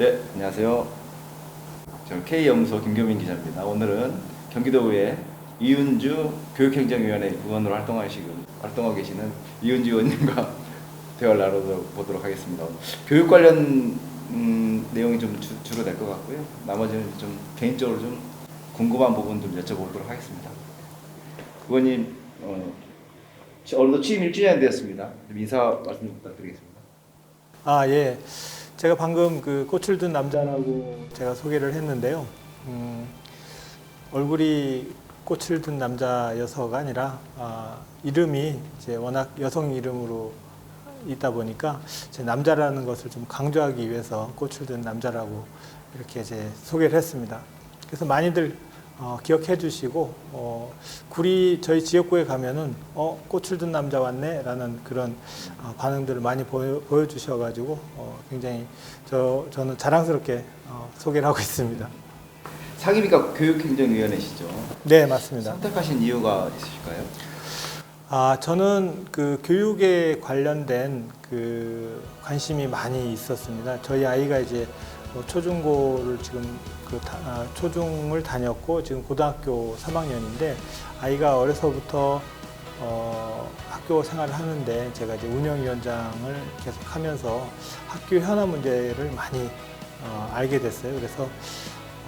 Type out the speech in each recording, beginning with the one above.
네, 안녕하세요. 저는 K연구소 김교민 기자입니다. 오늘은 경기도의회 이은주 교육행정위원회 의원으로 활동하고 계시는 이은주 의원님과 대화를 나눠보도록 하겠습니다. 교육 관련 내용이 좀 주로 될 것 같고요. 나머지는 좀 개인적으로 좀 궁금한 부분 좀 여쭤보도록 하겠습니다. 의원님, 오늘도 취임 1주년 되었습니다. 좀 인사 말씀 좀 부탁드리겠습니다. 예. 제가 방금 그 꽃을 든 남자라고 제가 소개를 했는데요. 얼굴이 꽃을 든 남자여서가 아니라, 이름이 이제 워낙 여성 이름으로 있다 보니까 제 남자라는 것을 좀 강조하기 위해서 꽃을 든 남자라고 이렇게 이제 소개를 했습니다. 그래서 많이들 기억해 주시고, 저희 지역구에 가면은 꽃을 든 남자 왔네 라는 그런 반응들을 많이 보여주셔가지고 굉장히 저는 자랑스럽게 소개를 하고 있습니다. 상임위가 교육행정위원회시죠? 네, 맞습니다. 선택하신 이유가 있으실까요? 저는 그 교육에 관련된 그 관심이 많이 있었습니다. 저희 아이가 이제 초중고를 지금 초중을 다녔고 지금 고등학교 3학년인데 아이가 어려서부터 학교 생활을 하는데 제가 이제 운영위원장을 계속 하면서 학교 현안 문제를 많이 알게 됐어요. 그래서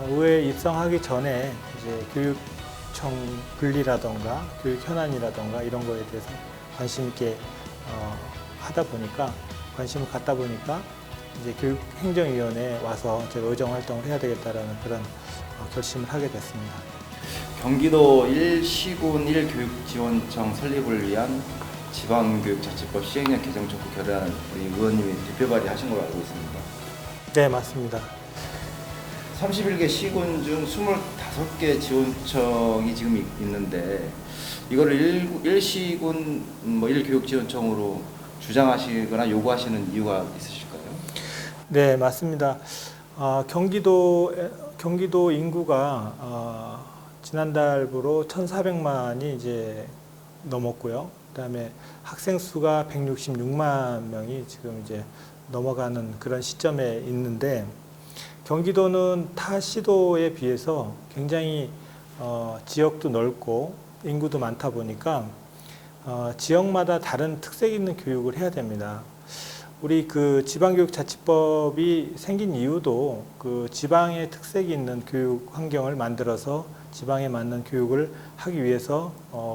의회에 입성하기 전에 이제 교육청 분리라던가 교육 현안이라던가 이런 거에 대해서 관심 있게 관심을 갖다 보니까 이제 교육행정위원회에 와서 제가 의정 활동을 해야 되겠다라는 그런 결심을 하게 됐습니다. 경기도 1시군 1교육지원청 설립을 위한 지방교육자치법 시행령 개정 촉구 결의안을 우리 의원님이 대표 발의하신 걸로 알고 있습니다. 네, 맞습니다. 31개 시군 중 25개 지원청이 지금 있는데 이거를 1시군 1교육지원청으로 주장하시거나 요구하시는 이유가 있으실까요? 네, 맞습니다. 경기도 인구가 지난달부로 1,400만이 이제 넘었고요. 그다음에 학생 수가 166만 명이 지금 이제 넘어가는 그런 시점에 있는데 경기도는 타 시도에 비해서 굉장히 지역도 넓고 인구도 많다 보니까 지역마다 다른 특색 있는 교육을 해야 됩니다. 우리 그 지방교육자치법이 생긴 이유도 그 지방의 특색이 있는 교육 환경을 만들어서 지방에 맞는 교육을 하기 위해서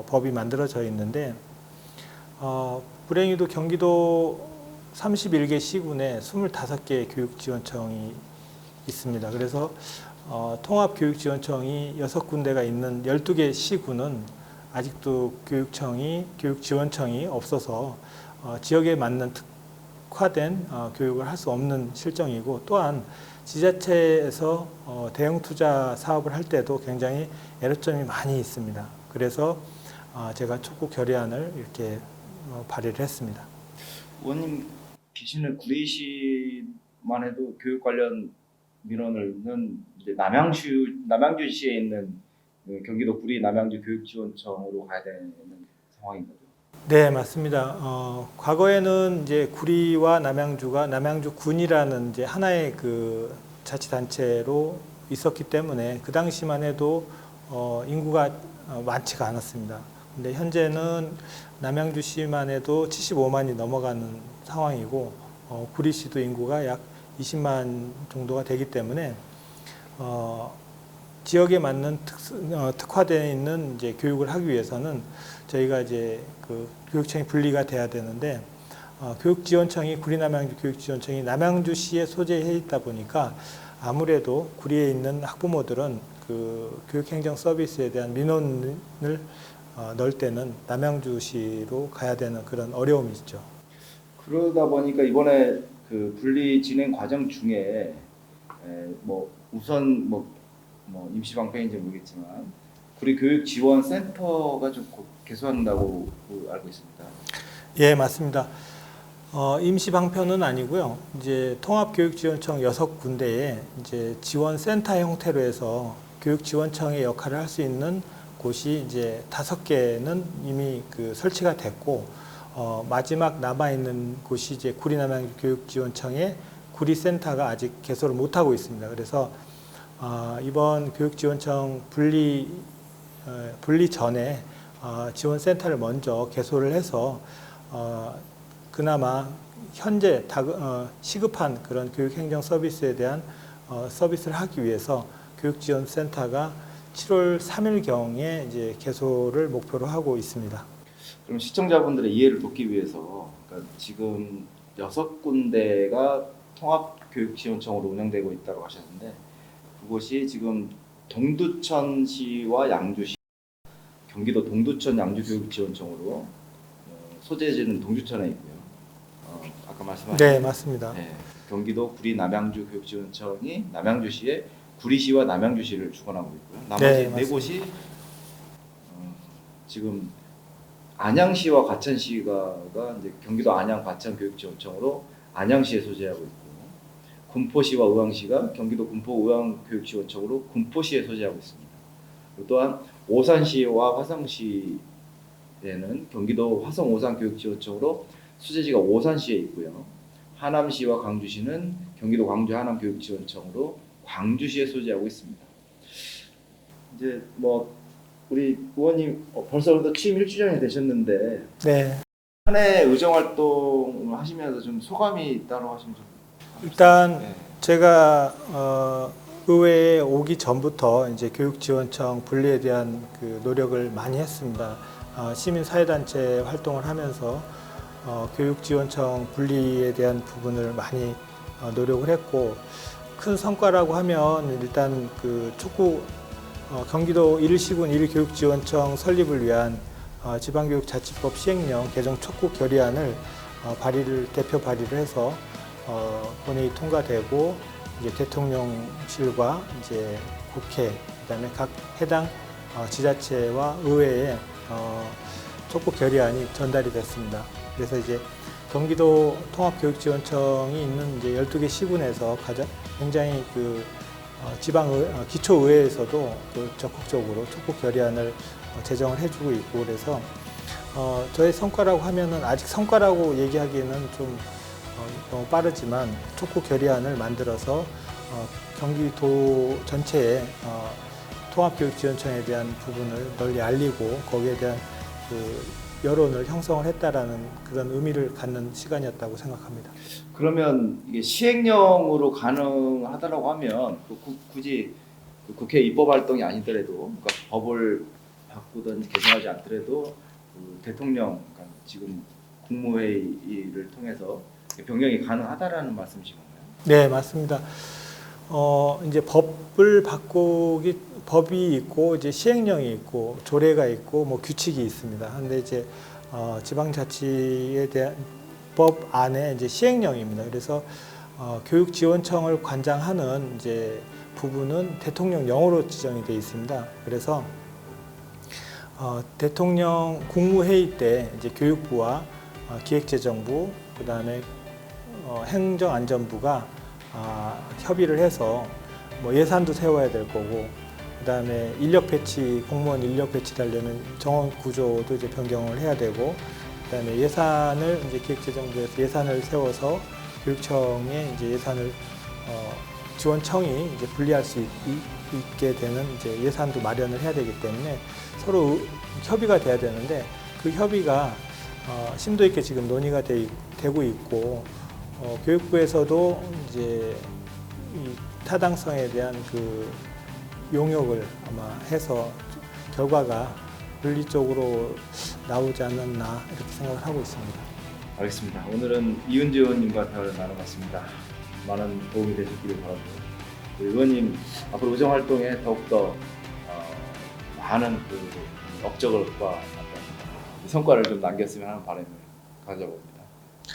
법이 만들어져 있는데 불행히도 경기도 31개 시군에 25개 교육지원청이 있습니다. 그래서 통합교육지원청이 6군데가 있는 12개 시군은 아직도 교육지원청이 없어서 지역에 맞는 특화된 교육을 할 수 없는 실정이고 또한 지자체에서 대형 투자 사업을 할 때도 굉장히 애로점이 많이 있습니다. 그래서 제가 촉구 결의안을 이렇게 발의를 했습니다. 의원님 계시는 구리시만 해도 교육 관련 민원은 이제 남양주시에 있는 경기도 구리 남양주 교육지원청으로 가야 되는 상황인 거죠. 네, 맞습니다. 과거에는 이제 구리와 남양주가 남양주군이라는 이제 하나의 그 자치단체로 있었기 때문에 그 당시만 해도 인구가 많지가 않았습니다. 근데 현재는 남양주시만 해도 75만이 넘어가는 상황이고 구리시도 인구가 약 20만 정도가 되기 때문에 지역에 맞는 특화되어 있는 이제 교육을 하기 위해서는 저희가 이제 그 교육청이 분리가 돼야 되는데 교육지원청이 구리남양주 교육지원청이 남양주시에 소재해 있다 보니까 아무래도 구리에 있는 학부모들은 그 교육행정 서비스에 대한 민원을 넣을 때는 남양주시로 가야 되는 그런 어려움이 있죠. 그러다 보니까 이번에 그 분리 진행 과정 중에 우선 임시 방편인지 모르겠지만 구리 교육지원센터가 좀 개소한다고 알고 있습니다. 예, 맞습니다. 임시 방편은 아니고요. 이제 통합교육지원청 6군데에 이제 지원센터 형태로 해서 교육지원청의 역할을 할 수 있는 곳이 이제 5개는 이미 그 설치가 됐고 마지막 남아 있는 곳이 이제 구리 남양주 교육지원청의 구리센터가 아직 개소를 못하고 있습니다. 그래서 이번 교육지원청 분리 전에 지원센터를 먼저 개소를 해서 그나마 현재 시급한 그런 교육행정 서비스에 대한 서비스를 하기 위해서 교육지원센터가 7월 3일경에 이제 개소를 목표로 하고 있습니다. 그럼 시청자분들의 이해를 돕기 위해서 그러니까 지금 6군데가 통합교육지원청으로 운영되고 있다고 하셨는데 그곳이 지금 동두천시와 양주시, 경기도 동두천 양주교육지원청으로 소재지는 동두천에 있고요. 아까 말씀하신 네, 맞습니다. 네, 경기도 구리 남양주 교육지원청이 남양주시에 구리시와 남양주시를 주관하고 있고요. 나머지 네, 네 곳이 지금 안양시와 과천시가 이제 경기도 안양 과천교육지원청으로 안양시에 소재하고 있고 군포시와 의왕시가 경기도 군포 의왕교육지원청으로 군포시에 소재하고 있습니다. 또한 오산시와 화성시에는 경기도 화성 오산교육지원청으로 소재지가 오산시에 있고요. 하남시와 광주시는 경기도 광주 하남교육지원청으로 광주시에 소재하고 있습니다. 이제 우리 의원님 벌써 그래도 취임 1주년이 되셨는데 네. 한 해 의정 활동을 하시면서 좀 소감이 따로 하시면 좀 일단 네. 제가 의회에 오기 전부터 이제 교육지원청 분리에 대한 그 노력을 많이 했습니다. 시민사회단체 활동을 하면서 교육지원청 분리에 대한 부분을 많이 노력을 했고 큰 성과라고 하면 일단 그 경기도 1시군 1교육지원청 설립을 위한 지방교육자치법 시행령 개정 촉구 결의안을 대표 발의를 해서 본회의 통과되고 이제 대통령실과 이제 국회 그다음에 각 해당 지자체와 의회에 촉구 결의안이 전달이 됐습니다. 그래서 이제 경기도 통합교육지원청이 있는 이제 12개 시군에서 굉장히 그 기초의회에서도 그 적극적으로 촉구 결의안을 제정을 해주고 있고 그래서 저의 성과라고 하면은 아직 성과라고 얘기하기에는 좀 너무 빠르지만 촉구 결의안을 만들어서 경기도 전체에 통합교육지원청에 대한 부분을 널리 알리고 거기에 대한 그 여론을 형성을 했다라는 그런 의미를 갖는 시간이었다고 생각합니다. 그러면 이게 시행령으로 가능하다라고 하면 굳이 국회 입법 활동이 아니더라도 그러니까 법을 바꾸든 개정하지 않더라도 대통령 그러니까 지금 국무회의를 통해서 변경이 가능하다라는 말씀이신 건가요? 네, 맞습니다. 이제 법이 있고 이제 시행령이 있고 조례가 있고 뭐 규칙이 있습니다. 근데 이제 지방자치에 대한 법 안에 이제 시행령입니다. 그래서 교육지원청을 관장하는 이제 부분은 대통령령으로 지정이 되어 있습니다. 그래서 대통령 국무회의 때 이제 교육부와 기획재정부 그다음에 행정안전부가 협의를 해서 뭐 예산도 세워야 될 거고 그다음에 공무원 인력 배치를 하려면 정원 구조도 이제 변경을 해야 되고 그다음에 예산을 이제 기획재정부에서 예산을 세워서 교육청에 이제 예산을 지원청이 이제 분리할 수 있게 되는 이제 예산도 마련을 해야 되기 때문에 서로 협의가 돼야 되는데 그 협의가 심도 있게 지금 논의가 되고 있고 교육부에서도 이제 이 타당성에 대한 그 용역을 아마 해서 결과가 분리적으로 나오지 않았나 이렇게 생각을 하고 있습니다. 알겠습니다. 오늘은 이은주 의원님과 대화를 나눠봤습니다. 많은 도움이 되셨기를 바라고 우리 의원님 앞으로 의정 활동에 더욱더 많은 그 업적과 성과를 좀 남겼으면 하는 바람을 가져봅니다.